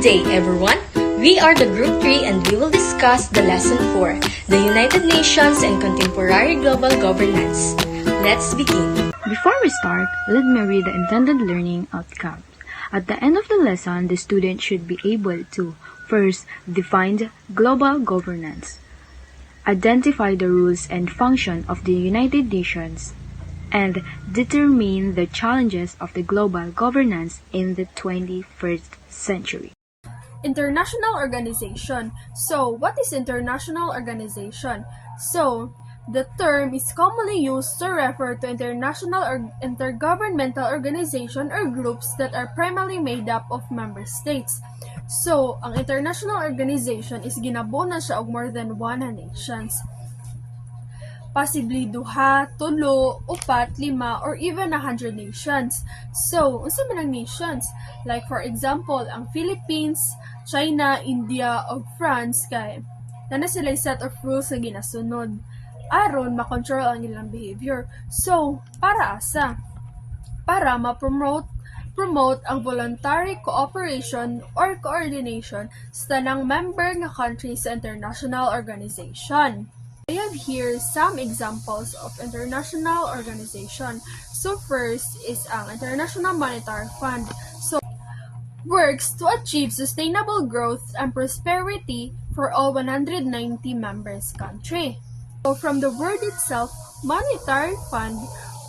day, everyone. We are the Group 3 and we will discuss the Lesson 4, the United Nations and Contemporary Global Governance. Let's begin. Before we start, let me read the intended learning outcomes. At the end of the lesson, the student should be able to first, define global governance, identify the rules and function of the United Nations, and determine the challenges of the global governance in the 21st century. International organization. So, what is international organization? So, the term is commonly used to refer to international or intergovernmental organization or groups that are primarily made up of member states. So, ang international organization is ginabuo na siya og more than 100 nations. Possibly duha, tulo, upat, lima, or even 100 nations. So, unsa man ang nations? Like for example, ang Philippines, China, India, o France kay nana sila set of rules na ginasunod aron makontrol ang ilang behavior. So, para asa? Para ma-promote ang voluntary cooperation or coordination sa tanang member nga countries sa international organization. I have here some examples of international organization. So first is ang International Monetary Fund. So works to achieve sustainable growth and prosperity for all 190 members country. So from the word itself, monetary fund,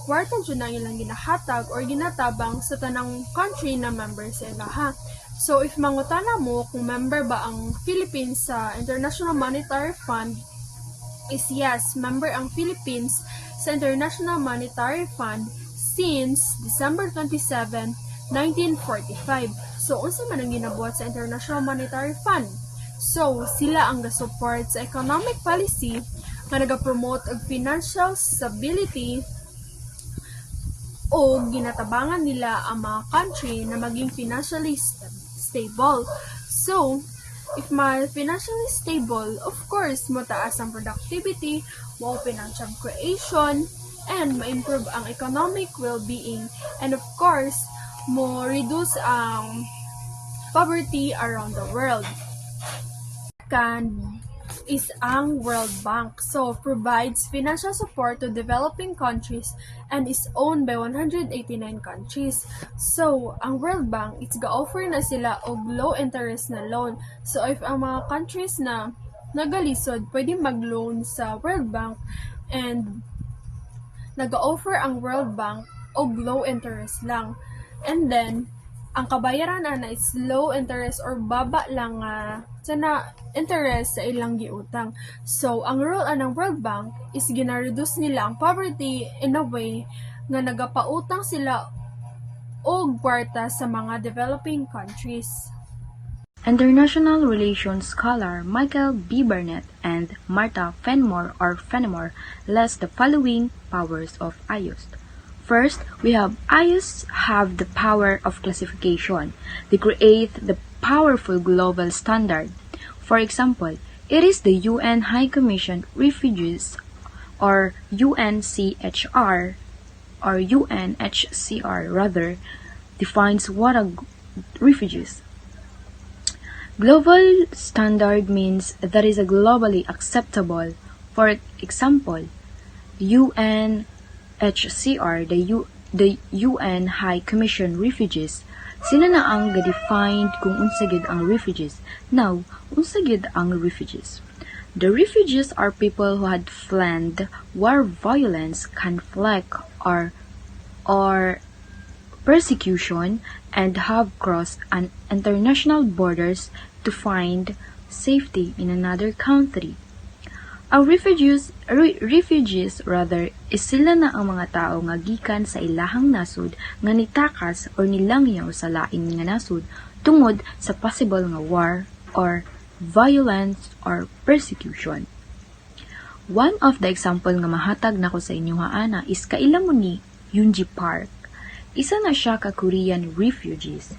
kwarta dyan ang ilang ginahatag or ginatabang sa tanang country na member sa ilaha. So if mangutana mo kung member ba ang Philippines sa International Monetary Fund, is yes, member ang Philippines sa International Monetary Fund since December 27, 1945. So, unsa man ang ginabuhat sa International Monetary Fund? So, sila ang ga-support sa economic policy nga nagapromote og financial stability o ginatabangan nila ang mga country na maging financially stable. So, if financially stable, of course, mataas ang productivity, ma-open ang job creation, and ma-improve ang economic well-being, and of course, mo-reduce ang poverty around the world. Second is ang World Bank. So, provides financial support to developing countries and is owned by 189 countries. So, ang World Bank, it's ga-offer na sila og low interest na loan. So, if ang mga countries na nagalisod, pwede mag-loan sa World Bank and nag-offer ang World Bank og low interest lang. And then, ang kabayaran na is low interest or baba lang sana interest sa ilang giutang. So, ang role ng World Bank is gina-reduce nila ang poverty in a way nga nagapautang sila og kwarta sa mga developing countries. International relations scholar Michael B. Burnett and Martha Fenimore list the following powers of IUST. First, we have IUST have the power of classification. They create the powerful global standard. For example, it is the UN High Commission Refugees or UNHCR defines what are refugees. Global standard means that is a globally acceptable. For example, UNHCR, the UN High Commission Refugees, sila na ang ga-defined kung unsa gid ang refugees. Now, unsa gid ang refugees? The refugees are people who had fled war, violence, conflict, or persecution and have crossed an international borders to find safety in another country. Ang refugees is sila na ang mga tao nga gikan sa ilahang nasod nga nitakas or nilangyaw sa lain nga nasod tungod sa possible nga war or violence or persecution. One of the example nga mahatag nako sa inyo ana is kaila mo ni Yoonji Park. Isa na siya ka Korean refugees.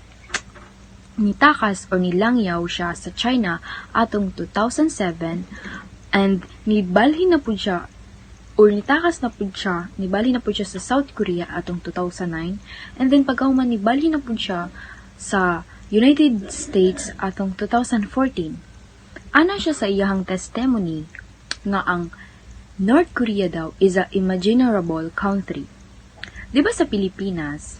Nitakas or nilangyaw siya sa China atong 2007 and nibalhin na pud siya or nitakas na pud siya, nibalhin na pud siya sa South Korea atong 2009 and then pagkahuman nibalhin na pud siya sa United States atong 2014. Ana siya sa iyahang testimony nga ang North Korea daw is a imaginable country. Di ba sa Pilipinas,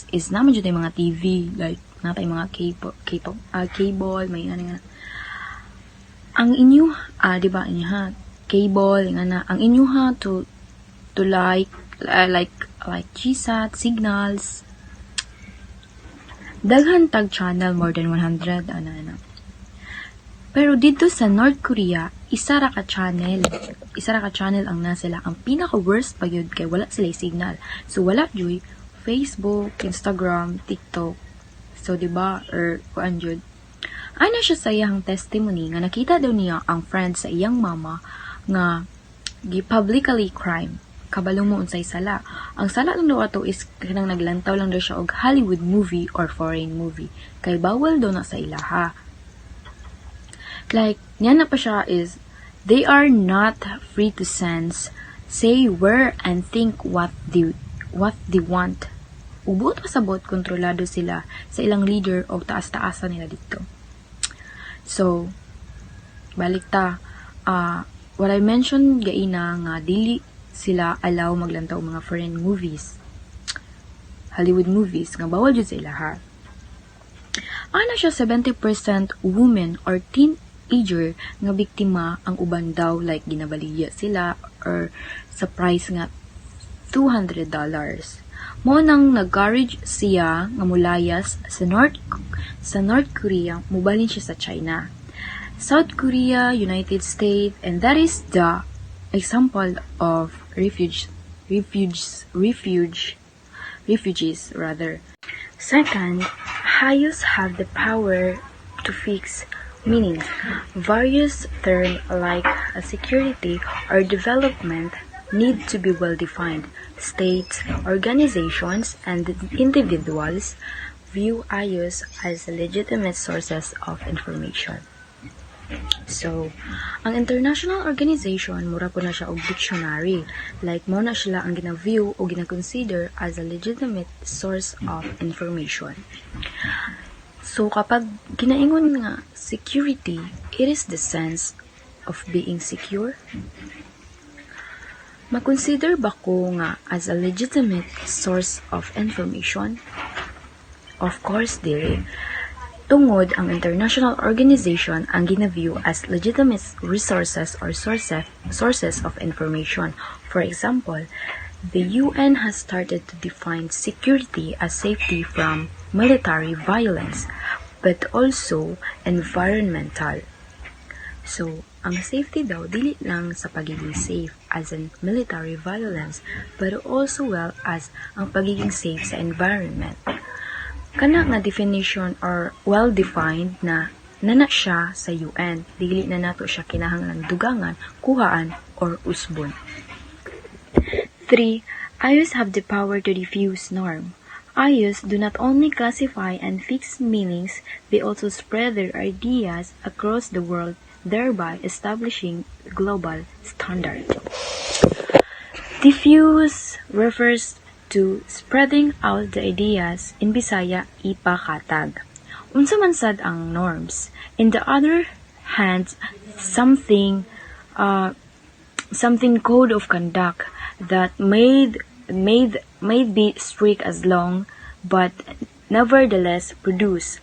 is naman dyan mga TV, like, natay mga cable, may ano nga. Ang inyo, di ba, cable, ang inyo to like GSAT, signals, daghan tag channel, more than 100, Pero dito sa North Korea, isa ra ka channel ang nasila. Ang pinaka-worst pa yun kay wala sila signal. So, wala joy Facebook, Instagram, TikTok. So, diba? Or, kuan jud. Ana siya sa iyang testimony nga nakita daw niya ang friend sa iyang mama nga publicly crime. Kabalo mo unsay sala. Ang sala lang daw ato is kanang naglantaw lang daw siya og Hollywood movie or foreign movie. Kay bawal daw na sa ilaha. Like, niya na pa siya is, they are not free to sense, say where and think what they want. Ubot pasabot, kontrolado sila sa ilang leader o taas-taasan nila dito. So, balik ta, what I mentioned gaina nga dili sila allow maglantaw mga foreign movies, Hollywood movies, nga bawal dyan sa ilaha. Ana siya 70% women or teenager nga biktima ang uban daw, like ginabaliya sila or sa price nga $200. Mo nang nag-courage siya nga mulayas sa North Korea, mubalin siya sa China, South Korea, United States, and that is the example of refugees rather. Second, hayos have the power to fix, meaning various terms like security or development need to be well defined. States, organizations, and individuals view ayos as legitimate sources of information. So, ang international organization, mura po na siya og dictionary. Like, mo na sila ang gina-view o gina-consider as a legitimate source of information. So, kapag ginaingon nga security, it is the sense of being secure. Makonsider ba ko nga as a legitimate source of information? Of course, dili. Tungod ang international organization ang gina-view as legitimate resources or sources of information. For example, the UN has started to define security as safety from military violence, but also environmental. So, ang safety daw dili lang sa pagiging safe as in military violence, but also well as ang pagiging safe sa environment. Kana nga definition or well-defined na nana siya sa UN, dili na nato siya kinahanglan dugangan, kuhaan, or usbon. 3. Ayos have the power to diffuse norm. Ayos do not only classify and fix meanings, they also spread their ideas across the world, thereby establishing global standard. Diffuse refers to spreading out the ideas, in Bisaya, ipakatag. Unsa man sad ang norms. In the other hand, something code of conduct that may be strict as long, but nevertheless produced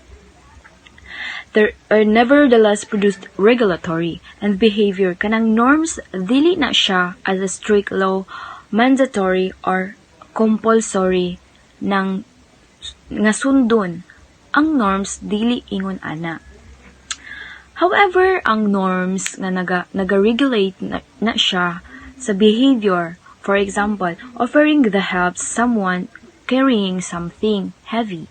regulatory and behavior. Kanang norms dili na siya as a strict law, mandatory or compulsory nga sundon. Ang norms dili ingon ana. However, ang norms nga naga-regulate na siya sa behavior. For example, offering the help someone carrying something heavy.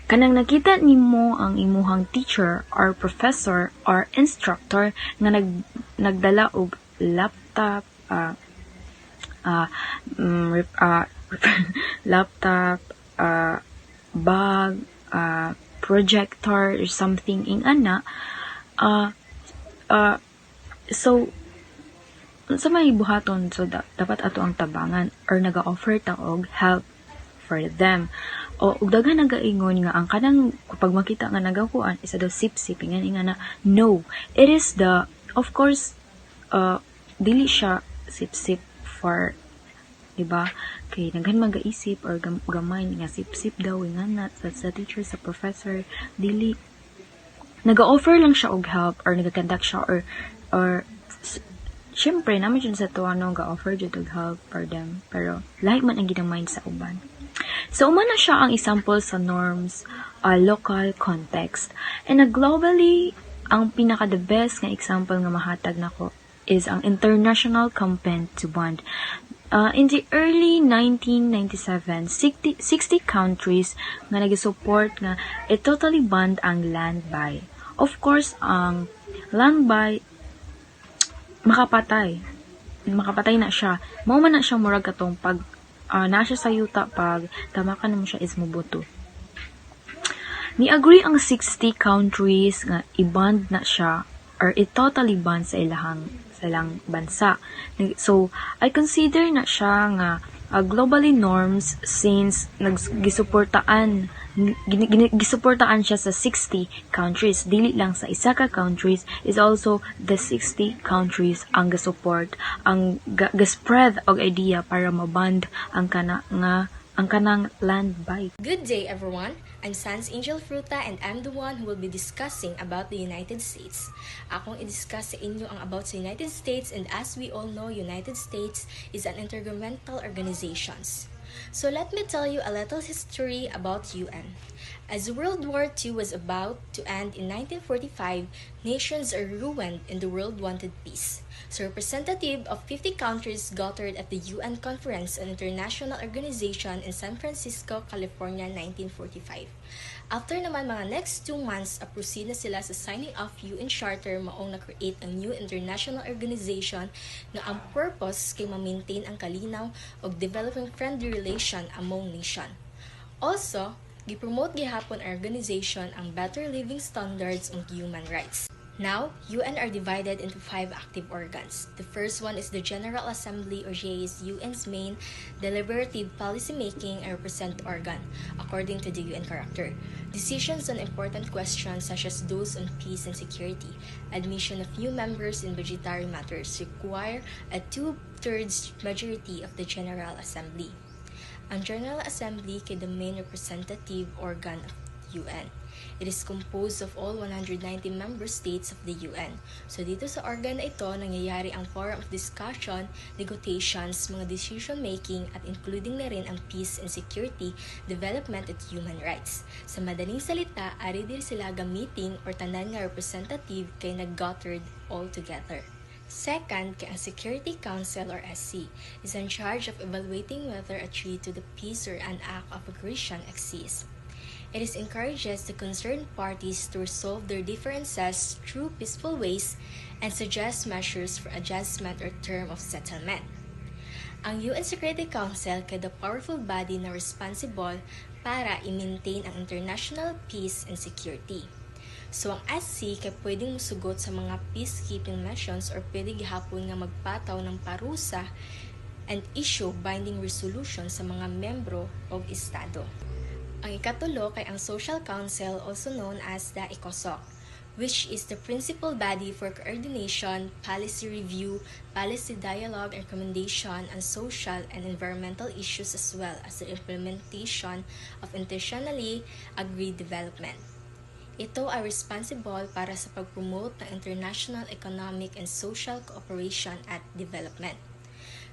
Kanang nakita nimo ang imuhang teacher or professor or instructor nga nagdala og laptop, bag, projector or something ing ana, so sa may buhaton, so dapat ato ang tabangan or naga-offer ta og help for them. O ug daghan nagaingon nga ang kanang kapag makita nga nagakuan isa daw sip-sip nga na no, it is the of course dili siya sip-sip for, diba? Kay naghan magaisip or gamay nga sip-sip daw nga na sa teacher, sa professor, dili naga-offer lang siya og help or nagakandak siya or syempre naman dyan sa tuwa no ga-offer dyan og help for them, pero lahi man ang ginamind sa uban. So umana siya ang example sa norms, local context, and globally ang pinaka the best nga example nga mahatag nako is ang International Campaign to Bond. In the early 1997, 60 countries nga nag-support nga totally banned ang land buy. Of course, ang land buy makapatay na siya. Mao man na siya murag katong pag na siya sa yuta pag tamakan mo siya is mubuto. Ni-agree ang 60 countries nga i-ban na siya or totally ban sa ilang bansa. So, I consider na siya nga globally norms since gisuportaan siya sa 60 countries. Dili lang sa isa ka countries, is also the 60 countries ang gasupport, ang gaspread og idea para maband ang kanang land buy. Good day, everyone. I'm Sans Angel Fruta and I'm the one who will be discussing about the United States. Akong i-discuss sa inyo ang about sa United States, and as we all know, United States is an intergovernmental organization. So let me tell you a little history about UN. As World War II was about to end in 1945, nations are ruined and the world wanted peace. So representative of 50 countries gathered at the UN Conference, an international organization in San Francisco, California, 1945. After naman mga next 2 months, proceed na sila sa signing of UN Charter maong na-create ang new international organization na ang purpose kay ma-maintain ang kalinaw o developing friendly relation among nation. Also, gipromote gihapon ang organization ang better living standards and human rights. Now, UN are divided into 5 active organs. The first one is the General Assembly, or GA, is UN's main deliberative policy-making and represent organ, according to the UN character. Decisions on important questions such as those on peace and security, admission of new members in budgetary matters require a 2/3 majority of the General Assembly. Ang General Assembly kay the main representative organ of UN. It is composed of all 190 member states of the UN. So dito sa organ na ito, nangyayari ang forum of discussion, negotiations, mga decision-making at including na rin ang peace and security, development at human rights. Sa madaling salita, ari din sila gamitin or tanan nga representative kay nag-gathered all together. Second, kay ang Security Council or SC is in charge of evaluating whether a treaty to the peace or an act of aggression exists. It encourages the concerned parties to resolve their differences through peaceful ways and suggest measures for adjustment or term of settlement. Ang UN Security Council kay the powerful body na responsible para i-maintain ang international peace and security. So ang SC kay pwedeng musugot sa mga peacekeeping missions or pwede gihapon nga magpataw ng parusa and issue binding resolution sa mga membro o estado. Ang ikatulo kay ang Social Council, also known as the ECOSOC, which is the principal body for coordination, policy review, policy dialogue, and recommendation on social and environmental issues as well as the implementation of internationally agreed development. Ito ay responsible para sa pag-promote ng international economic and social cooperation at development.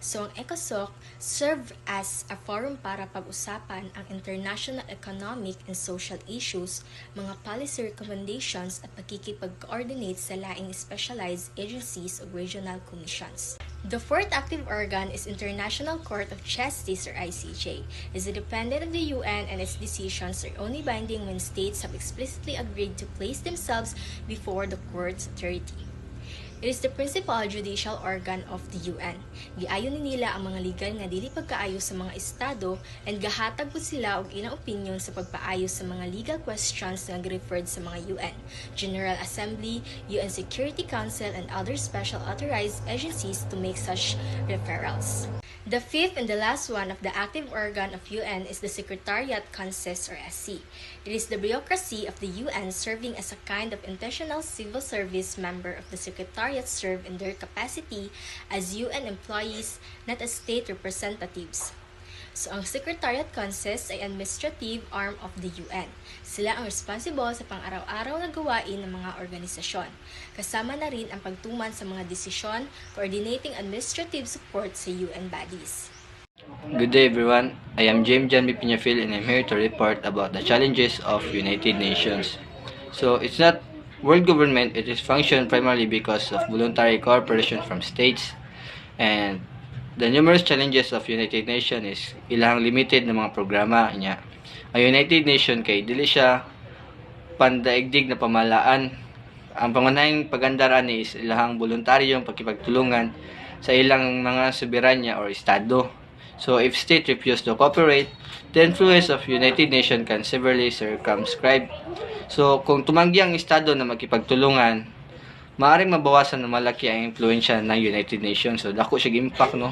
So, ang ECOSOC serve as a forum para pag-usapan ang international economic and social issues, mga policy recommendations at pagkikipag-coordinate sa laing specialized agencies o regional commissions. The fourth active organ is International Court of Justice or ICJ. It is independent of the UN and its decisions are only binding when states have explicitly agreed to place themselves before the court's authority. It is the principal judicial organ of the UN. Giayon ni nila ang mga legal nga dili pagkaayo sa mga estado and gahatag pud sila og ilang opinion sa pagpaayos sa mga legal questions nga referred sa mga UN, General Assembly, UN Security Council, and other special authorized agencies to make such referrals. The fifth and the last one of the active organ of UN is the Secretariat Consists or SC. It is the bureaucracy of the UN serving as a kind of intentional civil service. Member of the Secretariat serve in their capacity as UN employees, not as state representatives. So, ang Secretariat consists ay administrative arm of the UN. Sila ang responsible sa pang-araw-araw na gawain ng mga organisasyon. Kasama na rin ang pagtuman sa mga desisyon, coordinating administrative support sa UN bodies. Good day everyone, I am James Jan B. Piñafil and I'm here to report about the challenges of United Nations. So, it's not world government, it is functioned primarily because of voluntary cooperation from states, and the numerous challenges of United Nations is ilang limited na mga programa niya. Ang United Nations kay dili siya pandaigdig na pamalaan. Ang pangunahing pagandaran is ilang voluntaryong pagkipagtulungan sa ilang mga soberanya or estado. So if state refuse to cooperate, the influence of United Nations can severely circumscribe. So kung tumanggi ang estado na magkipagtulungan, maaaring mabawasan na malaki ang impluensya ng United Nations. So, dako siya impact, no?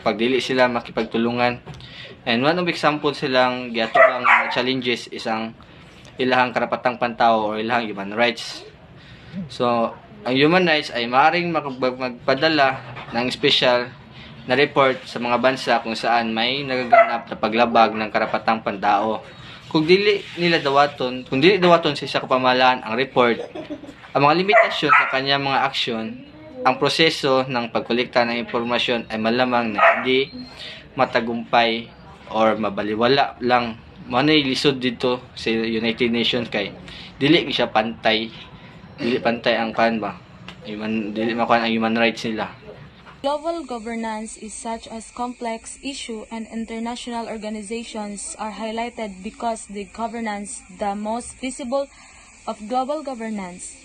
Pag dili sila makipagtulungan. And one of example silang giatubang challenges is ang ilahang karapatang pantao or ilahang human rights. So, ang human rights ay maaaring magpadala ng special na report sa mga bansa kung saan may nagaganap na paglabag ng karapatang pantao. Kung dili dawaton sa isa ka pamahalaan ang report, ang mga limitasyon sa kanyang mga aksyon, ang proseso ng pagkolekta ng impormasyon ay malamang na hindi matagumpay or mabaliwala lang. Manay lisod dito sa United Nations kay dili siya pantay ang dili makuha ang human rights nila. Global governance is such a complex issue, and international organizations are highlighted because the governance the most visible of global governance.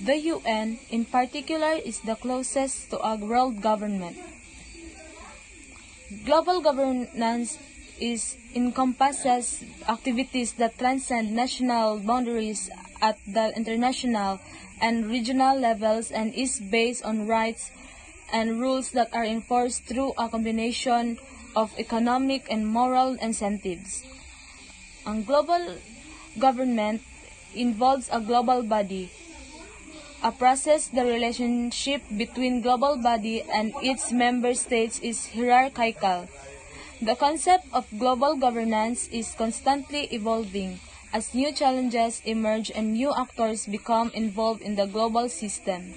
The UN, in particular, is the closest to a world government. Global governance encompasses activities that transcend national boundaries at the international and regional levels and is based on rights and rules that are enforced through a combination of economic and moral incentives. Ang global government involves a global body, a process. The relationship between global body and its member states is hierarchical. The concept of global governance is constantly evolving as new challenges emerge and new actors become involved in the global system.